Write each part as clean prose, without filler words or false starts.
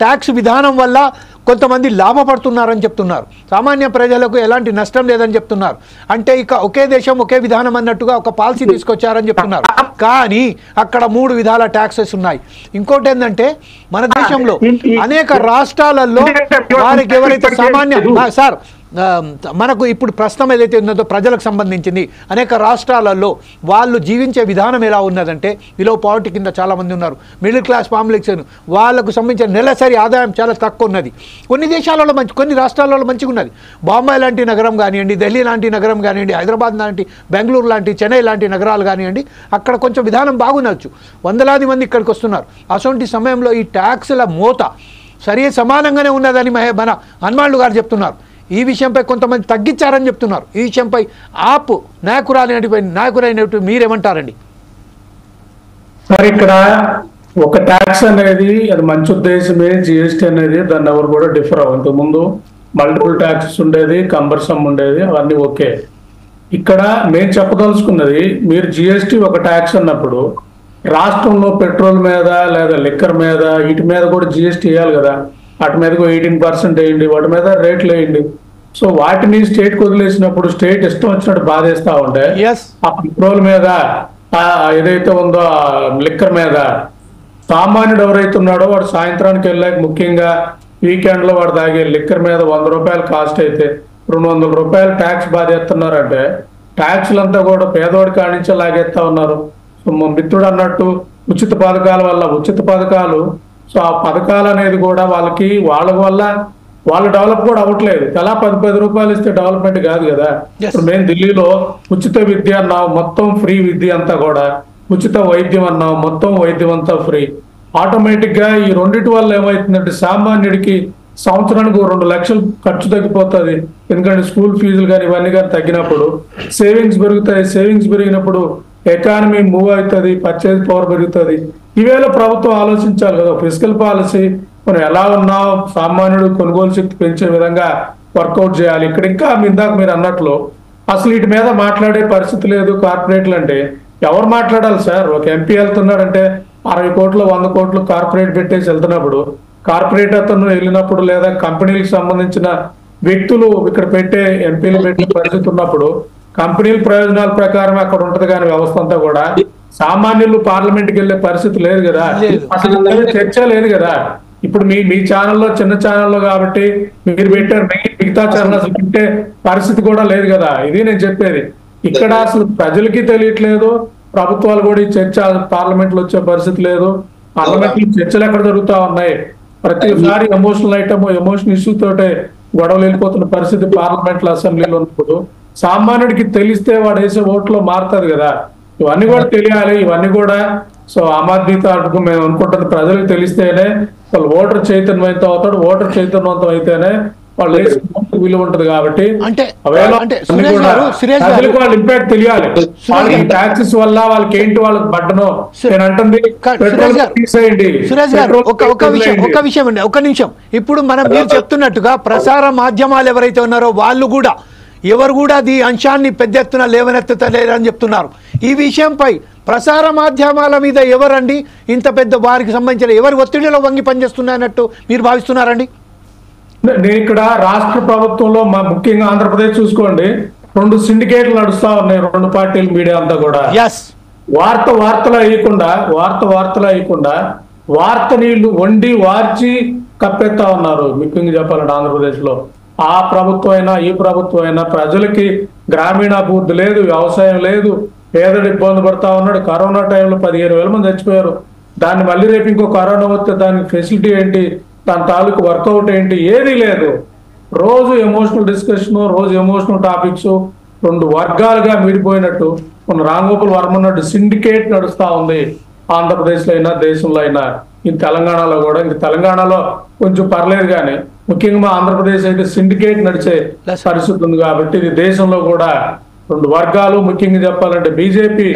Tax విధానం వల్ల కొంతమంది లాభపడుతున్నారని చెప్తున్నారు, సామాన్య ప్రజలకు ఎలాంటి నష్టం లేదని చెప్తున్నారు. అంటే ఇక ఒకే దేశం ఒకే విధానం అన్నట్టుగా ఒక పాలసీ తీసుకొచ్చారని చెప్తున్నారు. కానీ అక్కడ 3 విధాల ట్యాక్సెస్ ఉన్నాయి. ఇంకోటి ఏంటంటే మన దేశంలో అనేక రాష్ట్రాలలో వారికి ఎవరైతే సామాన్య సార్ మనకు ఇప్పుడు ప్రస్తుతం ఏదైతే ఉన్నదో ప్రజలకు సంబంధించింది అనేక రాష్ట్రాలలో వాళ్ళు జీవించే విధానం ఎలా ఉన్నదంటే బిలో పావర్టీ కింద చాలామంది ఉన్నారు, మిడిల్ క్లాస్ ఫ్యామిలీస్, వాళ్ళకు సంబంధించిన నెలసరి ఆదాయం చాలా తక్కువ ఉన్నది. కొన్ని దేశాలలో కొన్ని రాష్ట్రాలలో మంచిగా ఉన్నది. బాంబే లాంటి నగరం కానివ్వండి, ఢిల్లీ లాంటి నగరం కానివ్వండి, హైదరాబాద్ లాంటి, బెంగళూరు లాంటి, చెన్నై లాంటి నగరాలు కానివ్వండి, అక్కడ కొంచెం విధానం బాగుండొచ్చు. వందలాది మంది ఇక్కడికి వస్తున్నారు. అటువంటి సమయంలో ఈ ట్యాక్సుల మోత సరి సమానంగానే ఉన్నదని మన హనుమాన్లు గారు చెప్తున్నారు. ఈ విషయంపై కొంతమంది తగ్గించారని చెప్తున్నారు. ఈ విషయంపై ఆపు నాయకురైనట్టు మీరేమంటారండి? సార్, ఇక్కడ ఒక ట్యాక్స్ అనేది అది మంచి ఉద్దేశమే. జిఎస్టీ అనేది దాన్ని ఎవరు కూడా డిఫర్ అవ్వదు. ముందు మల్టిపుల్ ట్యాక్సెస్ ఉండేది, కంబర్సమ్ ఉండేది, అవన్నీ ఓకే. ఇక్కడ మేము చెప్పదలుచుకున్నది, మీరు జిఎస్టీ ఒక ట్యాక్స్ అన్నప్పుడు రాష్ట్రంలో పెట్రోల్ మీద లేదా లిక్కర్ మీద వీటి మీద కూడా జిఎస్టీ వేయాలి కదా. వాటి మీద 18% వేయండి, వాటి మీద రేట్లు వేయండి. సో వాటిని స్టేట్ కు వదిలేసినప్పుడు స్టేట్ ఇష్టం వచ్చినట్టు బాధేస్తా ఉంటే ఆ పెట్రోల్ మీద ఏదైతే ఉందో లిక్కర్ మీద సామాన్యుడు ఎవరైతే ఉన్నాడో వాడు సాయంత్రానికి వెళ్ళాక ముఖ్యంగా వీకెండ్ లో వాడు తాగే లిక్కర్ మీద 100 రూపాయలు కాస్ట్ అయితే 200 రూపాయలు ట్యాక్స్ బాధేస్తున్నారంటే ట్యాక్స్లంతా కూడా పేదవాడి కాడి నుంచే లాగేస్తా ఉన్నారు. మిత్రుడు అన్నట్టు ఉచిత పథకాల వల్ల ఉచిత పథకాలు, సో ఆ పథకాలు అనేది కూడా వాళ్ళకి వాళ్ళ వల్ల వాళ్ళు డెవలప్ కూడా అవ్వట్లేదు. ఎలా 10 రూపాయలు ఇస్తే డెవలప్మెంట్ కాదు కదా. ఇప్పుడు మేము ఢిల్లీలో ఉచిత విద్య అన్నాం, మొత్తం ఫ్రీ విద్య అంతా కూడా, ఉచిత వైద్యం అన్నాం, మొత్తం వైద్యం అంతా ఫ్రీ. ఆటోమేటిక్ గా ఈ రెండింటి వల్ల ఏమవుతుందంటే సామాన్యుడికి సంవత్సరానికి 2 లక్షలు ఖర్చు తగ్గిపోతుంది. ఎందుకంటే స్కూల్ ఫీజులు కానీ ఇవన్నీ కానీ తగ్గినప్పుడు సేవింగ్స్ పెరుగుతాయి. సేవింగ్స్ పెరిగినప్పుడు ఎకానమీ మూవ్ అవుతుంది, పర్చేజ్ పవర్ పెరుగుతుంది. ఈవేళ ప్రభుత్వం ఆలోచించాలి కదా, ఫిజికల్ పాలసీ మనం ఎలా ఉన్నాం, సామాన్యుడు కొనుగోలు శక్తి పెంచే విధంగా వర్కౌట్ చేయాలి. ఇక్కడ ఇంకా ఇందాక మీరు అన్నట్లు అసలు వీటి మీద మాట్లాడే పరిస్థితి లేదు. కార్పొరేట్లు అంటే ఎవరు మాట్లాడాలి సార్? ఒక ఎంపీ వెళ్తున్నాడంటే 60 కోట్లు 100 కోట్లు కార్పొరేట్ పెట్టేసి వెళ్తున్నప్పుడు, కార్పొరేట్ అతను వెళ్ళినప్పుడు లేదా కంపెనీలకు సంబంధించిన వ్యక్తులు ఇక్కడ పెట్టే ఎంపీలు పెట్టే పరిస్థితి ఉన్నప్పుడు కంపెనీల ప్రయోజనాల ప్రకారం అక్కడ ఉంటది. కానీ వ్యవస్థ అంతా కూడా సామాన్యులు పార్లమెంట్కి వెళ్ళే పరిస్థితి లేదు కదా, అసలు చర్చ లేదు కదా. ఇప్పుడు మీ ఛానల్లో చిన్న ఛానల్లో కాబట్టి మీరు పెట్టారు, మిగతా ఛానల్ అసలు పెట్టే పరిస్థితి కూడా లేదు కదా. ఇది నేను చెప్పేది. ఇక్కడ అసలు ప్రజలకి తెలియట్లేదు, ప్రభుత్వాలు కూడా ఈ చర్చ పార్లమెంట్ లో వచ్చే పరిస్థితి లేదు. పార్లమెంట్ లో చర్చలు ఎక్కడ జరుగుతా ఉన్నాయి, ప్రతిసారి ఎమోషనల్ ఐటమ్ ఎమోషనల్ ఇష్యూ తోటే గొడవలు వెళ్ళిపోతున్న పరిస్థితి పార్లమెంట్ లో అసెంబ్లీలో ఉన్నప్పుడు సామాన్యుడికి తెలిస్తే వాడు వేసే ఓట్లో మారుతుంది కదా. ఇవన్నీ కూడా తెలియాలి. ఇవన్నీ కూడా సో ఆమ్ ఆద్మీ తాలూకు మేము అనుకుంటుంది ప్రజలకు తెలిస్తేనే వాళ్ళు ఓటర్ చైతన్యవంతం అవుతాడు. ఓటర్ చైతన్యవంతం అయితేనే వాళ్ళు విలువ ఉంటది. కాబట్టి వాళ్ళ ఇంపాక్ట్ తెలియాలి. వాళ్ళకి ట్యాక్సెస్ వల్ల వాళ్ళకి ఏంటి వాళ్ళకి బడ్డనో నేను అంటుంది. సురేష్ గారు ఒక విషయం అండి, ఒక నిమిషం. ఇప్పుడు మనం మీరు చెప్తున్నట్టుగా ప్రసార మాధ్యమాలు ఎవరైతే ఉన్నారో వాళ్ళు కూడా ఎవరు కూడా ఈ అంశాన్ని పెద్ద ఎత్తున లేవనెత్తలేరని చెప్తున్నారు. ఈ విషయంపై ప్రసార మాధ్యమాల మీద ఎవరండి ఇంత పెద్ద వారికి సంబంధించిన ఎవరి ఒత్తిడిలో వంగి పనిచేస్తున్నారన్నట్టు మీరు భావిస్తున్నారండి? నేను ఇక్కడ రాష్ట్ర ప్రభుత్వంలో ముఖ్యంగా ఆంధ్రప్రదేశ్ చూసుకోండి, 2 సిండికేట్లు నడుస్తా ఉన్నాయి. 2 పార్టీల మీడియా అంతా కూడా వార్తలు వేయకుండా వార్త నీళ్లు వండి వార్చి కప్పెత్తా ఉన్నారు. ముఖ్యంగా చెప్పాలంటే ఆంధ్రప్రదేశ్ లో ఆ ప్రభుత్వం అయినా ఈ ప్రభుత్వం అయినా ప్రజలకి గ్రామీణాభివృద్ధి లేదు, వ్యవసాయం లేదు, పేదలు ఇబ్బంది పడతా ఉన్నాడు. కరోనా టైంలో 15,000 మంది చచ్చిపోయారు. దాన్ని మళ్ళీ రేపు ఇంకో కరోనా వస్తే దానికి ఫెసిలిటీ ఏంటి, దాని తాలూకు వర్కౌట్ ఏంటి, ఏదీ లేదు. రోజు ఎమోషనల్ డిస్కషన్, రోజు ఎమోషనల్ టాపిక్స్, 2 వర్గాలుగా విడిపోయినట్టు మన రాంగోపాల్ వర్మ ఉన్నట్టు సిండికేట్ నడుస్తా ఉంది ఆంధ్రప్రదేశ్ లో అయినా దేశంలో అయినా. ఇంక తెలంగాణలో కూడా, ఇంక తెలంగాణలో కొంచెం పర్లేదు కానీ ముఖ్యంగా మా ఆంధ్రప్రదేశ్ అయితే సిండికేట్ నడిచే పరిస్థితి ఉంది. కాబట్టి ఇది దేశంలో కూడా 2 వర్గాలు, ముఖ్యంగా చెప్పాలంటే బీజేపీ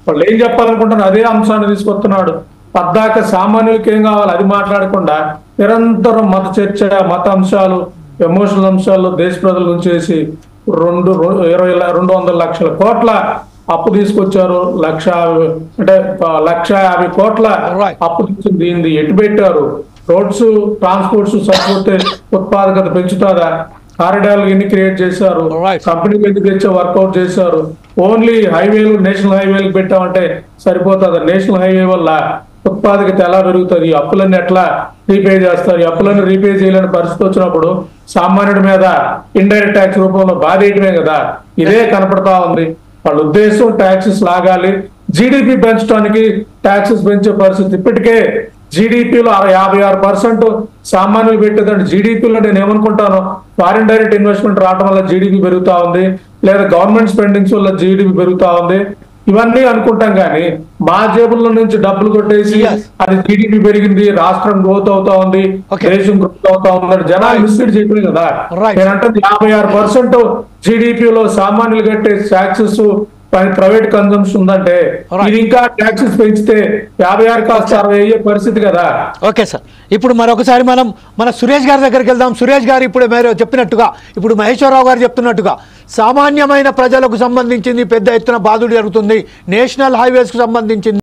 వాళ్ళు ఏం చెప్పాలనుకుంటున్నారు అదే అంశాన్ని తీసుకొస్తున్నాడు. పద్దాక సామాన్యులకి ఏం కావాలి అది మాట్లాడకుండా నిరంతరం మత చర్చ, మత అంశాలు, ఎమోషనల్ అంశాలు దేశ ప్రజల నుంచి చేసి 200 లక్షల కోట్ల అప్పు తీసుకొచ్చారు. 1,50,000 కోట్ల అప్పు తీసుకుని దీన్ని ఎటు పెట్టారు. రోడ్స్ ట్రాన్స్పోర్ట్స్ సరిపోతే ఉత్పాదకత పెంచుతారా? కారిడార్లు ఎన్ని క్రియేట్ చేశారు? Alright. కంపెనీలు ఎందుకు తెచ్చే వర్కౌట్ చేశారు? ఓన్లీ హైవేలు నేషనల్ హైవేలకు పెట్టామంటే సరిపోతుందా? నేషనల్ హైవే వల్ల ఉత్పాదకత ఎలా పెరుగుతుంది? అప్పులన్నీ ఎట్లా రీపే చేస్తారు? ఈ అప్పులన్నీ రీపే చేయలేని పరిస్థితి వచ్చినప్పుడు సామాన్యుడి మీద ఇండైరెక్ట్ ట్యాక్స్ రూపంలో బాధేయటమే కదా. ఇదే కనపడతా ఉంది. వాళ్ళ ఉద్దేశం ట్యాక్సెస్ లాగాలి, జీడిపి పెంచడానికి ట్యాక్సెస్ పెంచే పరిస్థితి. ఇప్పటికే జీడిపిలో 56% సామాన్యులు పెట్టేదంటే జీడిపిలో నేను ఏమనుకుంటాను, ఫారిన్ డైరెక్ట్ ఇన్వెస్ట్మెంట్ రావడం వల్ల జీడిపి పెరుగుతా ఉంది, లేదా గవర్నమెంట్ స్పెండింగ్స్ వల్ల జీడిపి పెరుగుతా ఉంది, ఇవన్నీ అనుకుంటాం. కానీ మా జేబుల్లో నుంచి డబ్బులు కొట్టేసి Yes. అది జీడిపి పెరిగింది, రాష్ట్రం గ్రోత్ అవుతా ఉంది, Okay. దేశం గ్రోత్ అవుతా ఉంది, జనాలు మిస్లీడ్ చేయలేదు కదా. Right. నేనంటే 56% జీడిపిలో సామాన్యులు కట్టే ట్యాక్సెస్ ప్రైవేట్ కన్సంప్షన్ ఉందంటే Right. ఇది ఇంకా ట్యాక్సెస్ పెంచితే 56 కాస్త 60 అయ్యే పరిస్థితి కదా. ఓకే సార్, ఇప్పుడు మరొకసారి మనం మన సురేష్ గారి దగ్గరికి వెళ్దాం. సురేష్ గారు ఇప్పుడు మీరు చెప్పినట్టుగా, ఇప్పుడు మహేశ్వరరావు గారు చెప్తున్నట్టుగా సామాన్యమైన ప్రజలకు సంబంధించింది పెద్ద ఎత్తున బాధలు జరుగుతుంది, నేషనల్ హైవేస్కు సంబంధించింది